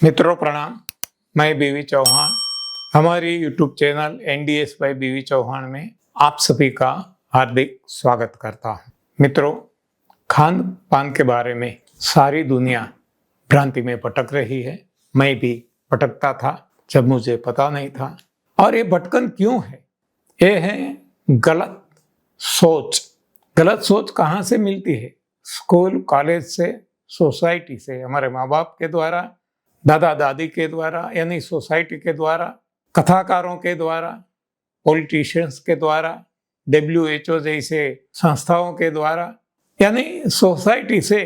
मित्रों प्रणाम। मैं बीवी चौहान, हमारी यूट्यूब चैनल NDS बाय बीवी चौहान में आप सभी का हार्दिक स्वागत करता हूं। मित्रों, खान पान के बारे में सारी दुनिया भ्रांति में भटक रही है। मैं भी भटकता था जब मुझे पता नहीं था। और ये भटकन क्यों है? ये है गलत सोच। गलत सोच कहाँ से मिलती है? स्कूल कॉलेज से, सोसाइटी से, हमारे माँ बाप के द्वारा, दादा दादी के द्वारा, यानी सोसाइटी के द्वारा, कथाकारों के द्वारा, पॉलिटिशियंस के द्वारा, WHO जैसे संस्थाओं के द्वारा, यानी सोसाइटी से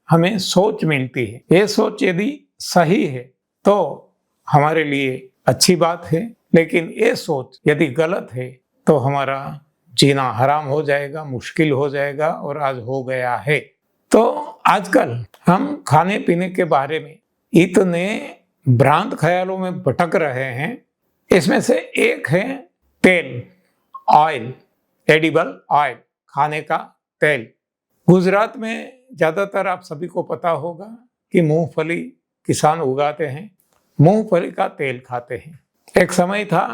हमें सोच मिलती है। ये सोच यदि सही है तो हमारे लिए अच्छी बात है, लेकिन ये सोच यदि गलत है तो हमारा जीना हराम हो जाएगा, मुश्किल हो जाएगा, और आज हो गया है। तो आजकल हम खाने पीने के बारे में इतने भ्रांत ख्यालों में भटक रहे हैं। इसमें से एक है तेल, ऑयल, एडिबल ऑयल, खाने का तेल। गुजरात में ज़्यादातर आप सभी को पता होगा कि मूंगफली किसान उगाते हैं, मूंगफली का तेल खाते हैं। एक समय था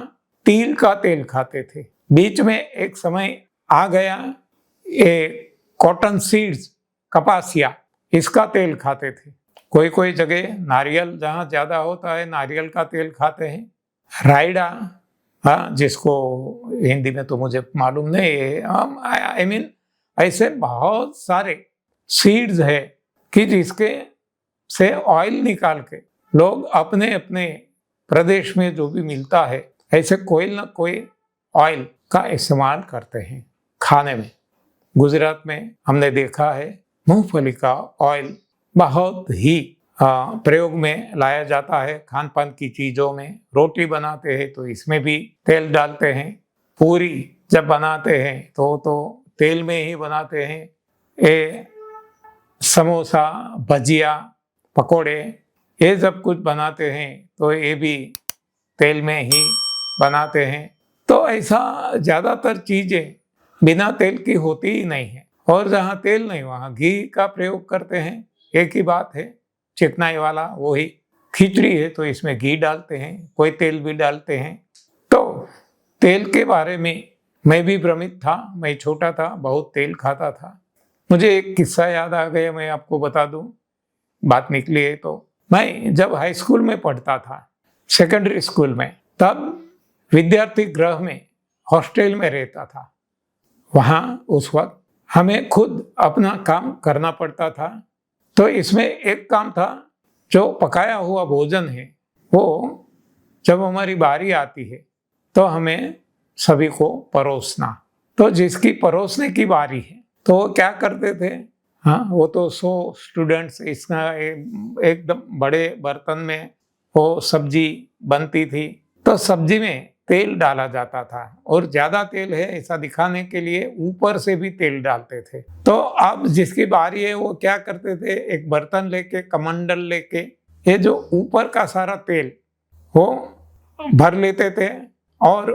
तिल का तेल खाते थे। बीच में एक समय आ गया ये कॉटन सीड्स, कपासिया, इसका तेल खाते थे। कोई कोई जगह नारियल जहाँ ज़्यादा होता है नारियल का तेल खाते हैं। रायडा, हाँ, जिसको हिंदी में तो मुझे मालूम नहीं है, आई मीन ऐसे बहुत सारे सीड्स है कि जिसके से ऑयल निकाल के लोग अपने अपने प्रदेश में जो भी मिलता है ऐसे कोई ना कोई ऑयल का इस्तेमाल करते हैं खाने में। गुजरात में हमने देखा है मूंगफली का ऑयल बहुत ही प्रयोग में लाया जाता है। खान पान की चीज़ों में रोटी बनाते हैं तो इसमें भी तेल डालते हैं। पूरी जब बनाते हैं तो तेल में ही बनाते हैं। ये समोसा, भजिया, पकोड़े, ये सब कुछ बनाते हैं तो ये भी तेल में ही बनाते हैं। तो ऐसा ज़्यादातर चीज़ें बिना तेल की होती ही नहीं है। और जहाँ तेल नहीं वहाँ घी का प्रयोग करते हैं। एक ही बात है, चिकनाई वाला वही। खिचड़ी है तो इसमें घी डालते हैं, कोई तेल भी डालते हैं। तो तेल के बारे में मैं भी भ्रमित था। मैं छोटा था, बहुत तेल खाता था। मुझे एक किस्सा याद आ गया, मैं आपको बता दूं, बात निकली है तो। मैं जब हाई स्कूल में पढ़ता था, सेकेंडरी स्कूल में, तब विद्यार्थी गृह में हॉस्टल में रहता था। वहाँ उस वक्त हमें खुद अपना काम करना पड़ता था। तो इसमें एक काम था, जो पकाया हुआ भोजन है वो जब हमारी बारी आती है तो हमें सभी को परोसना। तो जिसकी परोसने की बारी है तो वो क्या करते थे, हाँ, वो तो 100 स्टूडेंट्स, इसका एकदम बड़े बर्तन में वो सब्जी बनती थी। तो सब्जी में तेल डाला जाता था और ज़्यादा तेल है ऐसा दिखाने के लिए ऊपर से भी तेल डालते थे। तो अब जिसकी बारी है वो क्या करते थे, एक बर्तन लेके, कमंडल लेके, ये जो ऊपर का सारा तेल वो भर लेते थे और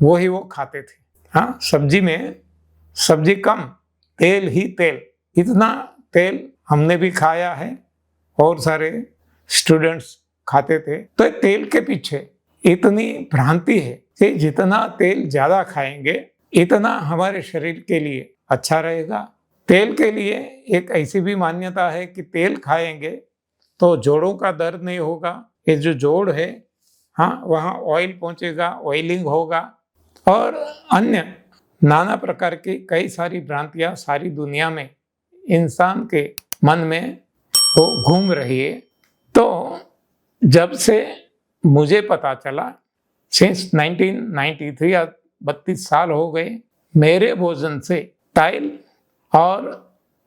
वही वो खाते थे। हाँ, सब्जी में सब्जी कम, तेल ही तेल। इतना तेल हमने भी खाया है और सारे स्टूडेंट्स खाते थे। तो तेल के पीछे इतनी भ्रांति है कि जितना तेल ज़्यादा खाएंगे इतना हमारे शरीर के लिए अच्छा रहेगा। तेल के लिए एक ऐसी भी मान्यता है कि तेल खाएंगे तो जोड़ों का दर्द नहीं होगा। ये जो जोड़ है, हाँ, वहाँ ऑयल पहुँचेगा, ऑयलिंग होगा, और अन्य नाना प्रकार की कई सारी भ्रांतियाँ सारी दुनिया में इंसान के मन में वो घूम रही है। तो जब से मुझे पता चला, सिंस 1993 या 32 साल हो गए, मेरे भोजन से तेल और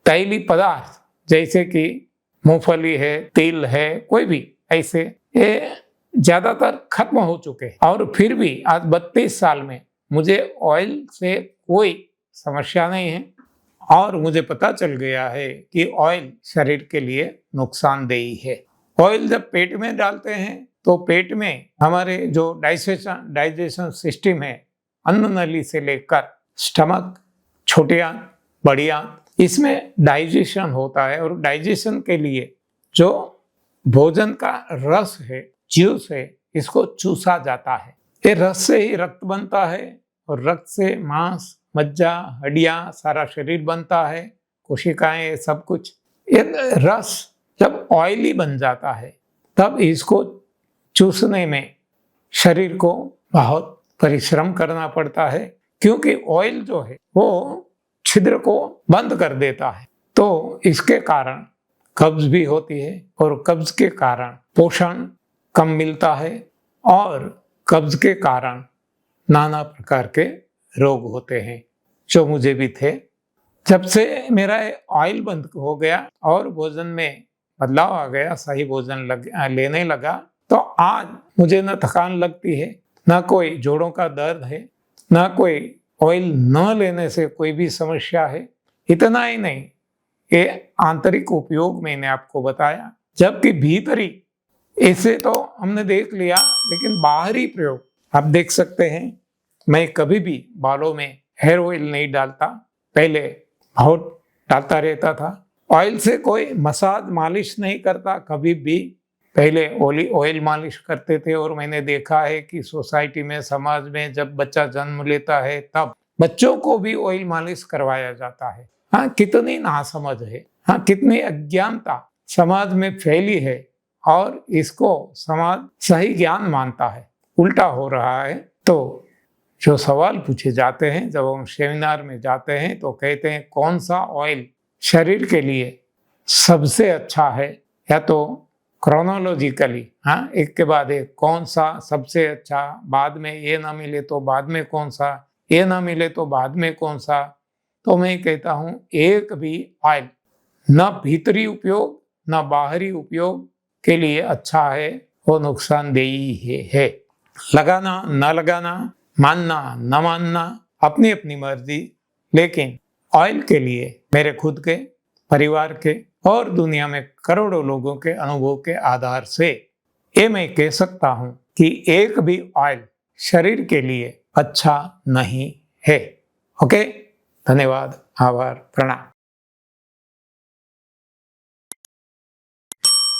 तैली पदार्थ जैसे कि मूंगफली है, तिल है, कोई भी ऐसे, ये ज़्यादातर खत्म हो चुके हैं। और फिर भी आज 32 साल में मुझे ऑयल से कोई समस्या नहीं है। और मुझे पता चल गया है कि ऑयल शरीर के लिए नुकसानदेही है। ऑयल जब पेट में डालते हैं तो पेट में हमारे जो डाइजेशन सिस्टम है, अन्न नली से लेकर स्टमक, छोटी आंत, बड़ी आंत, इसमें डाइजेशन होता है। और डाइजेशन के लिए जो भोजन का रस है, जूस है, इसको चूसा जाता है। ये रस से ही रक्त बनता है और रक्त से मांस, मज्जा, हड्डियां, सारा शरीर बनता है, कोशिकाएं, सब कुछ। ये रस जब ऑयली बन जाता है तब इसको चूसने में शरीर को बहुत परिश्रम करना पड़ता है, क्योंकि ऑयल जो है वो छिद्र को बंद कर देता है। तो इसके कारण कब्ज भी होती है और कब्ज के कारण पोषण कम मिलता है और कब्ज के कारण नाना प्रकार के रोग होते हैं, जो मुझे भी थे। जब से मेरा ऑयल बंद हो गया और भोजन में बदलाव आ गया, सही भोजन लेने लगा, तो आज मुझे न थकान लगती है, ना कोई जोड़ों का दर्द है, ना कोई ऑयल न लेने से कोई भी समस्या है। इतना ही नहीं, ये आंतरिक उपयोग मैंने आपको बताया, जबकि भीतरी ऐसे तो हमने देख लिया, लेकिन बाहरी प्रयोग आप देख सकते हैं। मैं कभी भी बालों में हेयर ऑयल नहीं डालता, पहले बहुत डालता रहता था। ऑयल से कोई मसाज मालिश नहीं करता कभी भी, पहले ऑयल मालिश करते थे। और मैंने देखा है कि सोसाइटी में, समाज में जब बच्चा जन्म लेता है तब बच्चों को भी ऑयल मालिश करवाया जाता है। हाँ, कितनी नासमझ है, हाँ कितनी अज्ञानता समाज में फैली है और इसको समाज सही ज्ञान मानता है, उल्टा हो रहा है। तो जो सवाल पूछे जाते हैं जब हम सेमिनार में जाते हैं तो कहते हैं कौन सा ऑयल शरीर के लिए सबसे अच्छा है, या तो क्रोनोलॉजिकली, हाँ एक के बाद एक कौन सा सबसे अच्छा, बाद में ये ना मिले तो बाद में कौन सा, ये ना मिले तो बाद में कौन सा। तो मैं कहता हूँ एक भी ऑयल न भीतरी उपयोग न बाहरी उपयोग के लिए अच्छा है, वो नुकसानदेही है। लगाना न लगाना, मानना न मानना अपनी अपनी मर्जी, लेकिन ऑयल के लिए मेरे खुद के, परिवार के और दुनिया में करोड़ों लोगों के अनुभव के आधार से ये मैं कह सकता हूँ कि एक भी ऑयल शरीर के लिए अच्छा नहीं है। ओके, धन्यवाद, आभार, प्रणाम।